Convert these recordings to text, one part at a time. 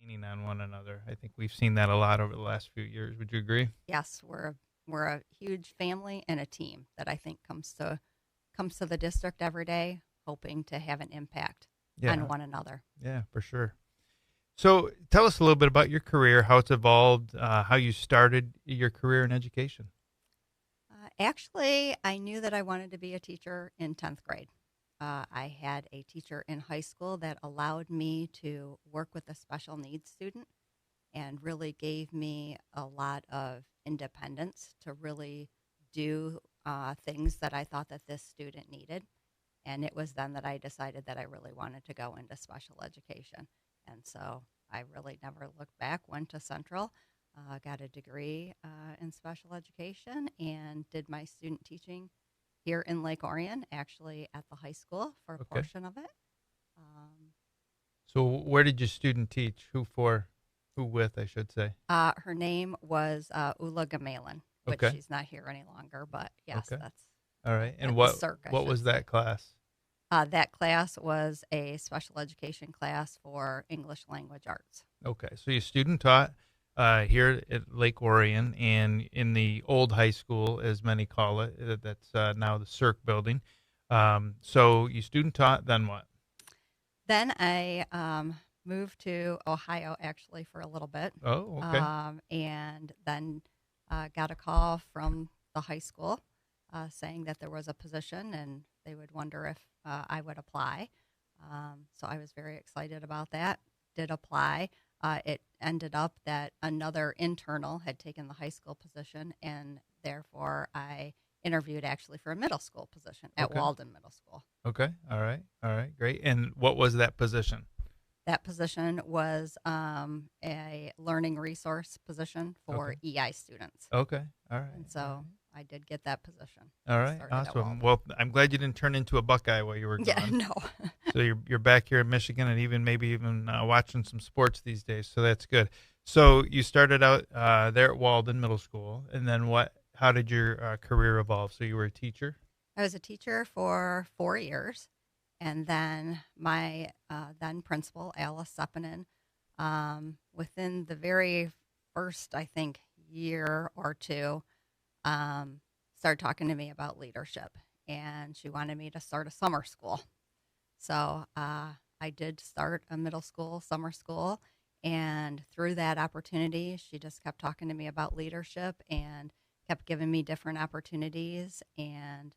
leaning on one another. I think we've seen that a lot over the last few years. Would you agree? Yes, we're a huge family and a team that I think comes to the district every day, hoping to have an impact on Yeah, one another. yeah, for sure. So tell us a little bit about your career, how it's evolved, how you started your career in education. Actually, I knew that I wanted to be a teacher in 10th grade. I had a teacher in high school that allowed me to work with a special needs student and really gave me a lot of independence to really do things that I thought that this student needed. And it was then that I decided that I really wanted to go into special education. And so I really never looked back, went to Central, got a degree in special education, and did my student teaching here in Lake Orion, actually at the high school for a Okay. portion of it. Um, So where did your student teach? Who for? Who with, I should say. her name was Ula Gamelin, which Okay. she's not here any longer, but yes, Okay. that's All right. And at the what circ, I what should was say. that class? That class was a special education class for English language arts. Okay. So you student taught here at Lake Orion and in the old high school, as many call it, that's now the Cirque building. So you student taught, then what? Then I moved to Ohio actually for a little bit, Oh, okay. and then got a call from the high school saying that there was a position and they would wonder if I would apply. So I was very excited about that. Did apply. It ended up that another internal had taken the high school position, and therefore I interviewed actually for a middle school position at Okay. Walden Middle School. Okay. All right. All right. Great. And what was that position? That position was a learning resource position for Okay. EI students. Okay. All right. And All so right. I did get that position. All I right. started at Awesome. Walden. Well, I'm glad you didn't turn into a Buckeye while you were Yeah, gone. no. So you're back here in Michigan and maybe even watching some sports these days. So that's good. So you started out there at Walden Middle School, and then what? How did your career evolve? So you were a teacher. I was a teacher for 4 years. And then my then principal, Alice Sepinen, within the very first, I think, year or two, started talking to me about leadership. And she wanted me to start a summer school. So I did start a middle school, summer school. And through that opportunity, she just kept talking to me about leadership and kept giving me different opportunities and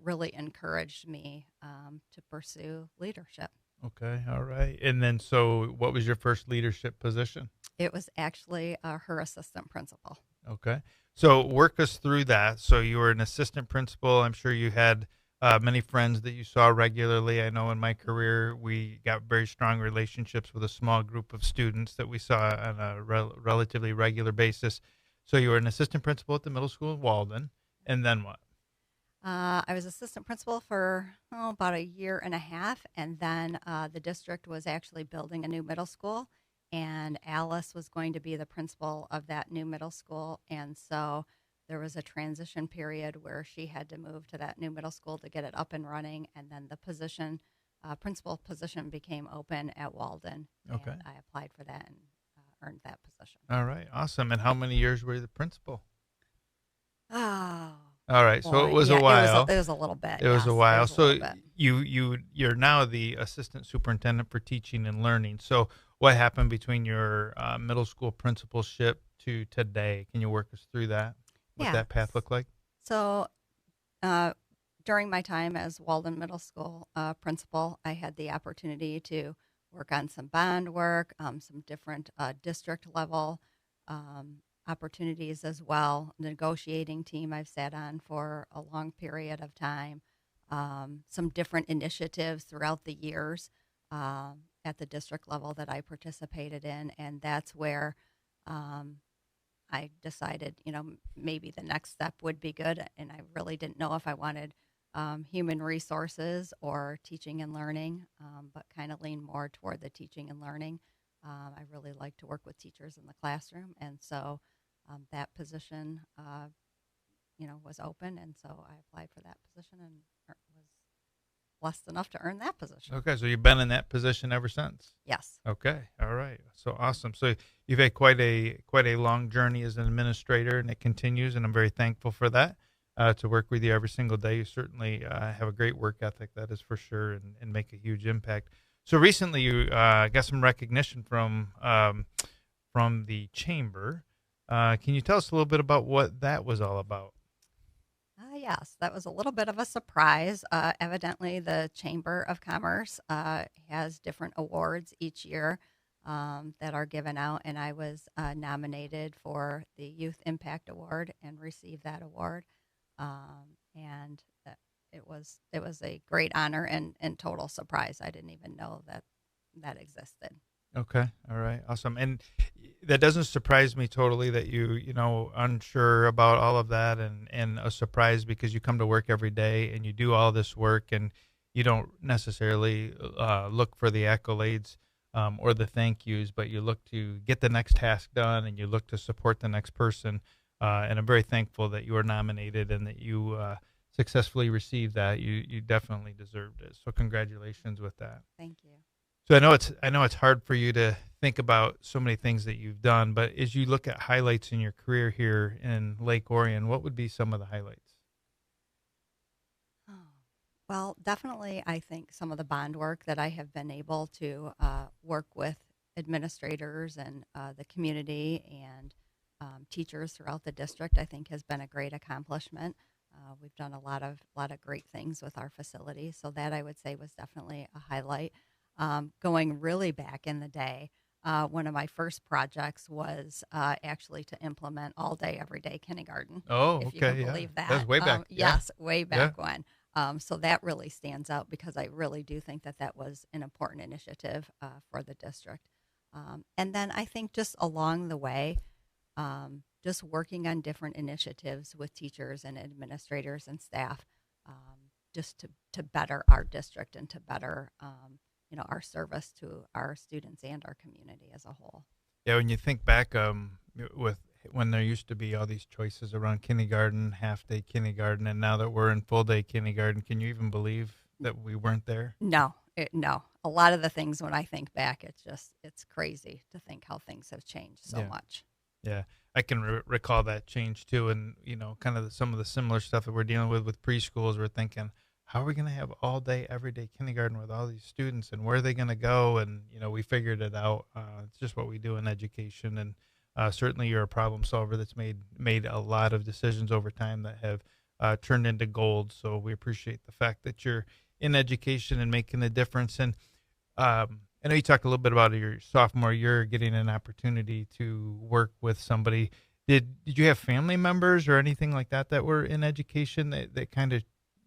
really encouraged me to pursue leadership. Okay. All right. And then so what was your first leadership position? It was actually her assistant principal. Okay. So work us through that. So you were an assistant principal. I'm sure you had many friends that you saw regularly. I know in my career, we got very strong relationships with a small group of students that we saw on a relatively regular basis. So you were an assistant principal at the middle school in Walden. And then what? I was assistant principal for about a year and a half, and then the district was actually building a new middle school, and Alice was going to be the principal of that new middle school, and so there was a transition period where she had to move to that new middle school to get it up and running, and then the position, principal position, became open at Walden, Okay. and I applied for that and earned that position. All right. Awesome. And how many years were you the principal? Oh All right. So it boy, was a yeah, while. it was a little bit. It was a Yes, it while. was a little So bit. you're now the assistant superintendent for teaching and learning. So what happened between your middle school principalship to today? Can you work us through that? What Yeah. that path looked like? So uh, during my time as Walden Middle School principal, I had the opportunity to work on some bond work, some different district level um, opportunities as well. Negotiating team I've sat on for a long period of time. Some different initiatives throughout the years at the district level that I participated in, and that's where um, I decided, maybe the next step would be good. And I really didn't know if I wanted human resources or teaching and learning, but kind of lean more toward the teaching and learning. I really like to work with teachers in the classroom. And so that position, was open. And so I applied for that position and was blessed enough to earn that position. Okay, so you've been in that position ever since. Yes. Okay, all right, so awesome. So you've had quite a long journey as an administrator, and it continues, and I'm very thankful for that. To work with you every single day, you certainly have a great work ethic, that is for sure, and make a huge impact. So recently, you got some recognition from the chamber. Can you tell us a little bit about what that was all about? Yes, that was a little bit of a surprise. Evidently, the Chamber of Commerce has different awards each year that are given out, and I was nominated for the Youth Impact Award and received that award. And it was a great honor and total surprise. I didn't even know that existed. Okay. All right. Awesome. And that doesn't surprise me totally that unsure about all of that and a surprise because you come to work every day and you do all this work and you don't necessarily look for the accolades or the thank yous, but you look to get the next task done and you look to support the next person. And I'm very thankful that you were nominated and that you successfully received that. You definitely deserved it. So congratulations with that. Thank you. So I know it's hard for you to think about so many things that you've done, but as you look at highlights in your career here in Lake Orion, what would be some of the highlights? Oh, well, definitely, I think some of the bond work that I have been able to work with administrators and the community and teachers throughout the district, I think has been a great accomplishment. We've done a lot of great things with our facility, so that I would say was definitely a highlight. Going really back in the day, one of my first projects was actually to implement all day, every day kindergarten. Oh, If okay, you can yeah. believe that. That's way back. Yeah. Yes, way back when. So that really stands out because I really do think that was an important initiative for the district. And then I think just along the way, just working on different initiatives with teachers and administrators and staff, just to better our district and to better our service to our students and our community as a whole. Yeah, when you think back, with when there used to be all these choices around kindergarten, half day kindergarten, and now that we're in full day kindergarten, can you even believe that we weren't there? No, no. A lot of the things when I think back, it's crazy to think how things have changed so much. Yeah, I can recall that change too, and kind of some of the similar stuff that we're dealing with preschools. We're thinking, how are we going to have all day, everyday kindergarten with all these students, and where are they going to go? And we figured it out. It's just what we do in education, and certainly you're a problem solver that's made a lot of decisions over time that have turned into gold. So we appreciate the fact that you're in education and making a difference. And I know you talked a little bit about your sophomore year, getting an opportunity to work with somebody. Did you have family members or anything like that were in education that kind of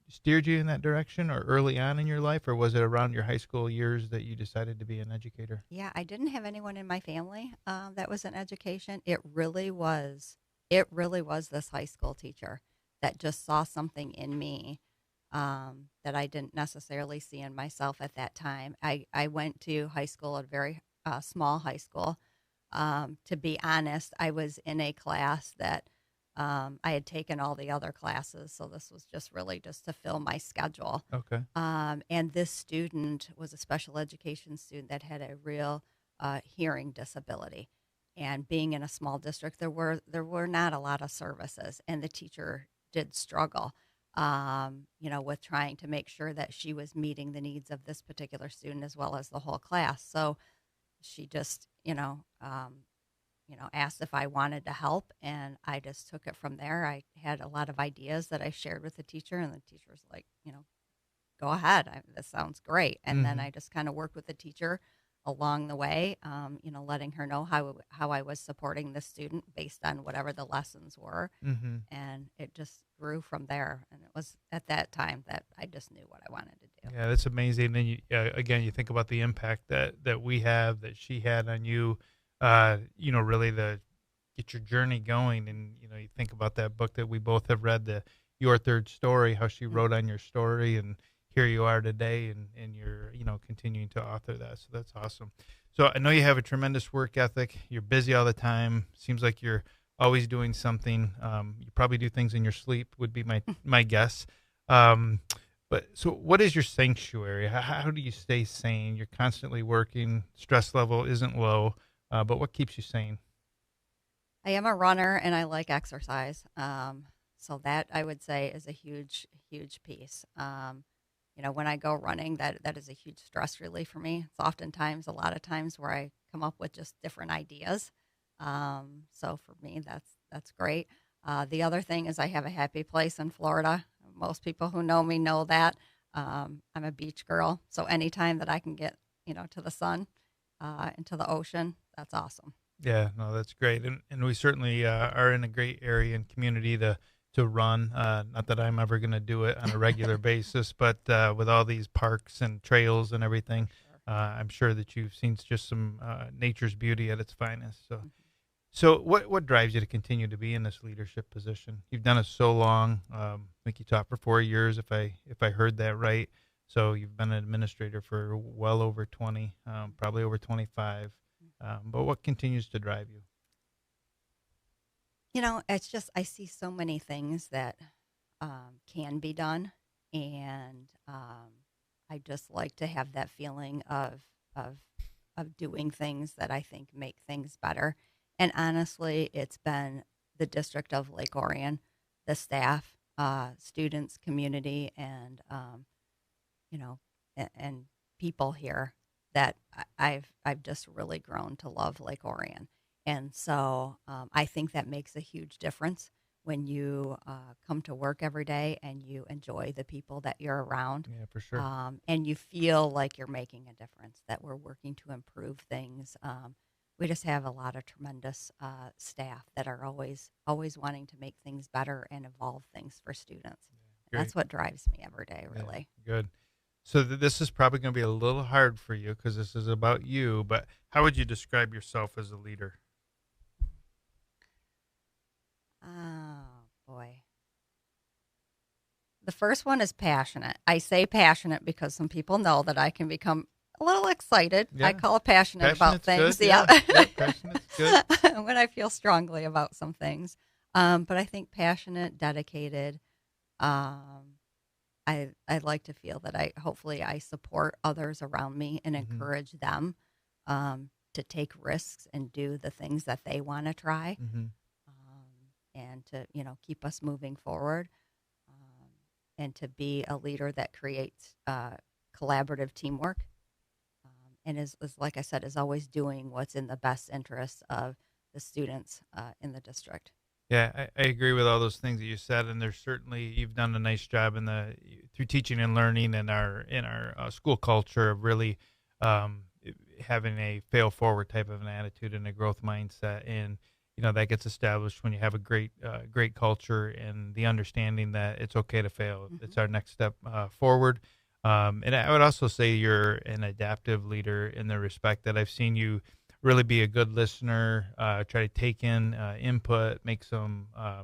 steered you in that direction, or early on in your life, or was it around your high school years that you decided to be an educator? Yeah, I didn't have anyone in my family that was in education. It really was this high school teacher that just saw something in me that I didn't necessarily see in myself at that time. I went to high school, a very small high school. To be honest, I was in a class that I had taken all the other classes, so this was just really just to fill my schedule. Okay. And this student was a special education student that had a real hearing disability. And being in a small district, there were not a lot of services, and the teacher did struggle, with trying to make sure that she was meeting the needs of this particular student as well as the whole class. So she just, asked if I wanted to help, and I just took it from there. I had a lot of ideas that I shared with the teacher, and the teacher was like, go ahead. This sounds great. And then I just kind of worked with the teacher along the way, letting her know how I was supporting the student based on whatever the lessons were. Mm-hmm. And it just grew from there. And it was at that time that I just knew what I wanted to do. Yeah, that's amazing. And again, you think about the impact that we have, that she had on you, really to get your journey going. And, you think about that book that we both have read, Your Third Story, how she wrote on your story, and here you are today, and you're, continuing to author that. So that's awesome. So I know you have a tremendous work ethic. You're busy all the time. Seems like you're always doing something. You probably do things in your sleep, would be my guess. But But so what is your sanctuary? How do you stay sane? You're constantly working, stress level isn't low, but what keeps you sane? I am a runner and I like exercise. So that I would say is a huge, huge piece. When I go running, that is a huge stress relief for me. It's oftentimes a lot of times where I come up with just different ideas. So for me, that's great. The other thing is I have a happy place in Florida. Most people who know me know that. I'm a beach girl, so anytime that I can get to the sun, into the ocean, that's awesome. Yeah, no, that's great, and we certainly are in a great area and community to run. Not that I'm ever going to do it on a regular basis, but with all these parks and trails and everything, Sure. I'm sure that you've seen just some nature's beauty at its finest. So, Mhm. so what drives you to continue to be in this leadership position? You've done it so long. I think you taught for 4 years, if I heard that right. So you've been an administrator for well over 20, probably over 25. But what continues to drive you? It's just I see so many things that can be done, and I just like to have that feeling of of doing things that I think make things better. And honestly, it's been the District of Lake Orion, the staff, students, community, and you know, and people here that I've just really grown to love Lake Orion. And so I think that makes a huge difference when you come to work every day and you enjoy the people that you're around, Yeah, for sure. and you feel like you're making a difference, that we're working to improve things. We just have a lot of tremendous staff that are always wanting to make things better and evolve things for students. And Great. that's what drives me every day, Yeah, really. good. So this is probably going to be a little hard for you because this is about you. But how would you describe yourself as a leader? Oh, boy. The first one is passionate. I say passionate because some people know that I can become a little excited. I Yeah, call it passionate about passionate's things. good. Yeah. Yeah, yeah, passionate's good. When I feel strongly about some things. But I think passionate, dedicated. Um, I like to feel that hopefully I support others around me and Hmm. encourage them to take risks and do the things that they want to try, Hmm. and to keep us moving forward, um, and to be a leader that creates collaborative teamwork, and is like I said, is always doing what's in the best interest of the students in the district. Yeah, I agree with all those things that you said, and there's certainly you've done a nice job in the through teaching and learning in our school culture of really having a fail forward type of an attitude and a growth mindset, and that gets established when you have a great culture and the understanding that it's okay to fail. Hmm. It's our next step forward. And I would also say you're an adaptive leader in the respect that I've seen you really be a good listener, try to take in input, make uh,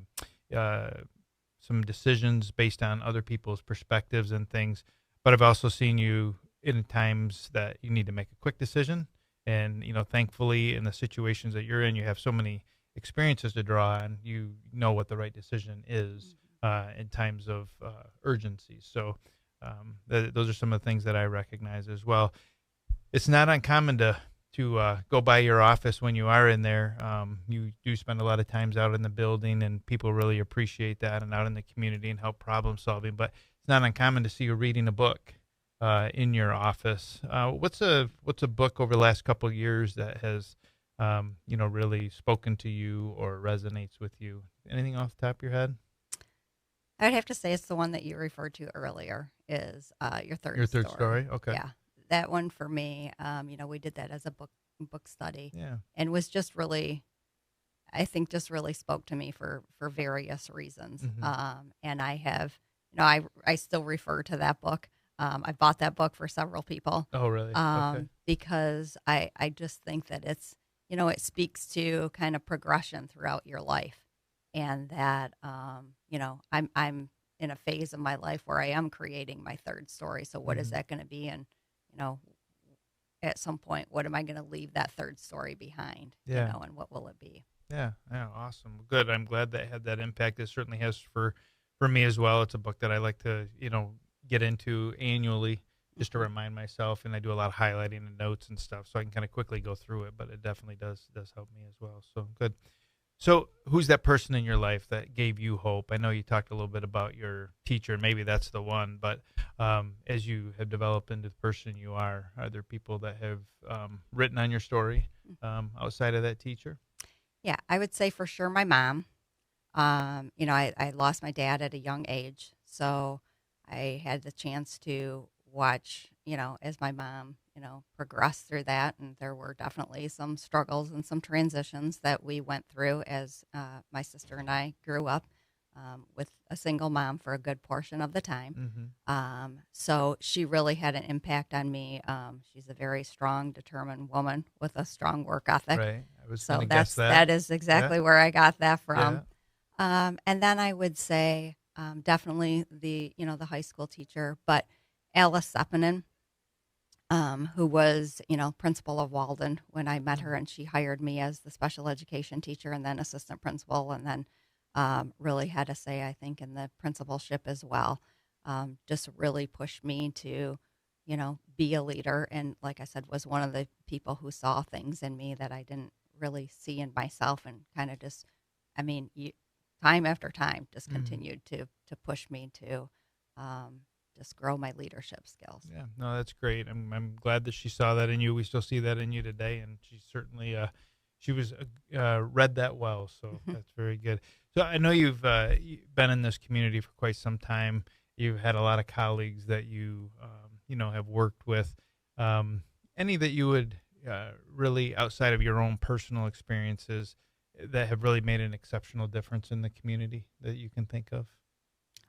some decisions based on other people's perspectives and things. But I've also seen you in times that you need to make a quick decision. And, thankfully, in the situations that you're in, you have so many experiences to draw on. You know what the right decision is in times of urgency. So those are some of the things that I recognize as well. It's not uncommon to go by your office when you are in there. You do spend a lot of times out in the building, and people really appreciate that, and out in the community and help problem solving. But it's not uncommon to see you reading a book in your office. What's a book over the last couple of years that has really spoken to you or resonates with you? Anything off the top of your head? I would have to say it's the one that you referred to earlier, is your Your third third story. story? Okay. Yeah, that one for me. We did that as a book study, Yeah. and was just really, I think, just really spoke to me for various reasons. Hmm. And I have, I still refer to that book. I bought that book for several people, Oh, really? Okay. because I just think that it speaks to kind of progression throughout your life, and that I'm in a phase of my life where I am creating my third story. So what is Hmm. that going to be? And you know, at some point, what am I going to leave that third story behind? Yeah. And what will it be? Yeah, yeah, awesome. Good. I'm glad that had that impact. It certainly has for me as well. It's a book that I like to, get into annually just to Mhm. remind myself, and I do a lot of highlighting and notes and stuff, so I can kind of quickly go through it. But it definitely does help me as well. So good. So, who's that person in your life that gave you hope? I know you talked a little bit about your teacher, and maybe that's the one. But as you have developed into the person you are there people that have written on your story outside of that teacher? Yeah, I would say for sure my mom. I lost my dad at a young age, so I had the chance to watch, as my mom, progress through that. And there were definitely some struggles and some transitions that we went through as my sister and I grew up with a single mom for a good portion of the time. Mm-hmm. So she really had an impact on me. She's a very strong, determined woman with a strong work ethic. Right. I was going So to guess that. that is Yeah. exactly where I got that Yeah. from. And then I would say definitely the high school teacher, but Alice Sepinen, who was, principal of Walden when I met her, Mm. and she hired me as the special education teacher and then assistant principal, and then really had a say, I think, in the principalship as well. Just really pushed me to, be a leader. And like I said, was one of the people who saw things in me that I didn't really see in myself, and kind of just, I mean, time after time, just Mm. continued to push me to um, just grow my leadership skills. Yeah, no, that's great. I'm glad that she saw that in you. We still see that in you today, and she certainly she was read that well. So that's very good. So I know you've been in this community for quite some time. You've had a lot of colleagues that you have worked with. Any that you would really outside of your own personal experiences that have really made an exceptional difference in the community that you can think of?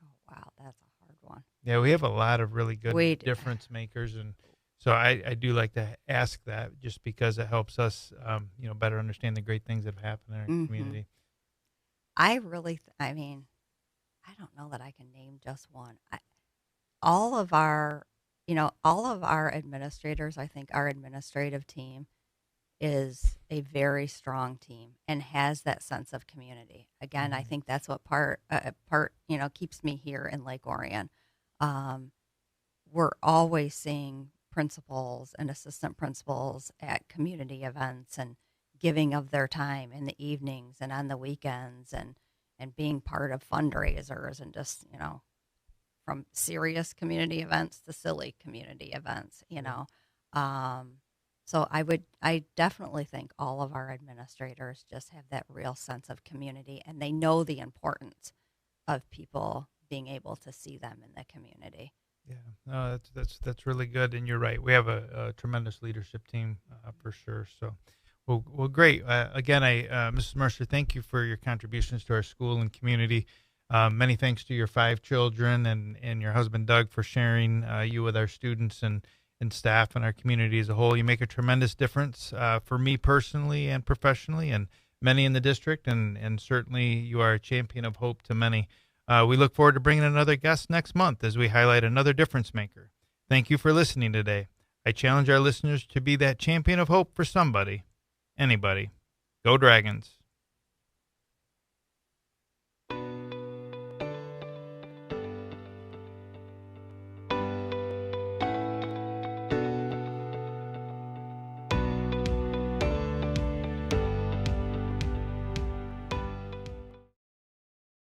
Oh, wow, that's a hard one. Yeah, we have a lot of really good We, difference makers, and so I do like to ask that just because it helps us, better understand the great things that have happened in our hmm community. I really, I mean, I don't know that I can name just one. All of our, all of our administrators, I think our administrative team is a very strong team and has that sense of community. Again, I Mhm. think that's what keeps me here in Lake Orion. Um, we're always seeing principals and assistant principals at community events and giving of their time in the evenings and on the weekends, and being part of fundraisers, and just, from serious community events to silly community events, Yeah. Um, so I definitely think all of our administrators just have that real sense of community, and they know the importance of people being able to see them in the community. Yeah, no, that's really good, and you're right. We have a tremendous leadership team for sure. So, well, great. Again, Mrs. Mercer, thank you for your contributions to our school and community. Many thanks to your 5 children and your husband Doug for sharing you with our students and staff and our community as a whole. You make a tremendous difference for me personally and professionally, and many in the district, and certainly you are a champion of hope to many. We look forward to bringing another guest next month as we highlight another difference maker. Thank you for listening today. I challenge our listeners to be that champion of hope for somebody, anybody. Go Dragons.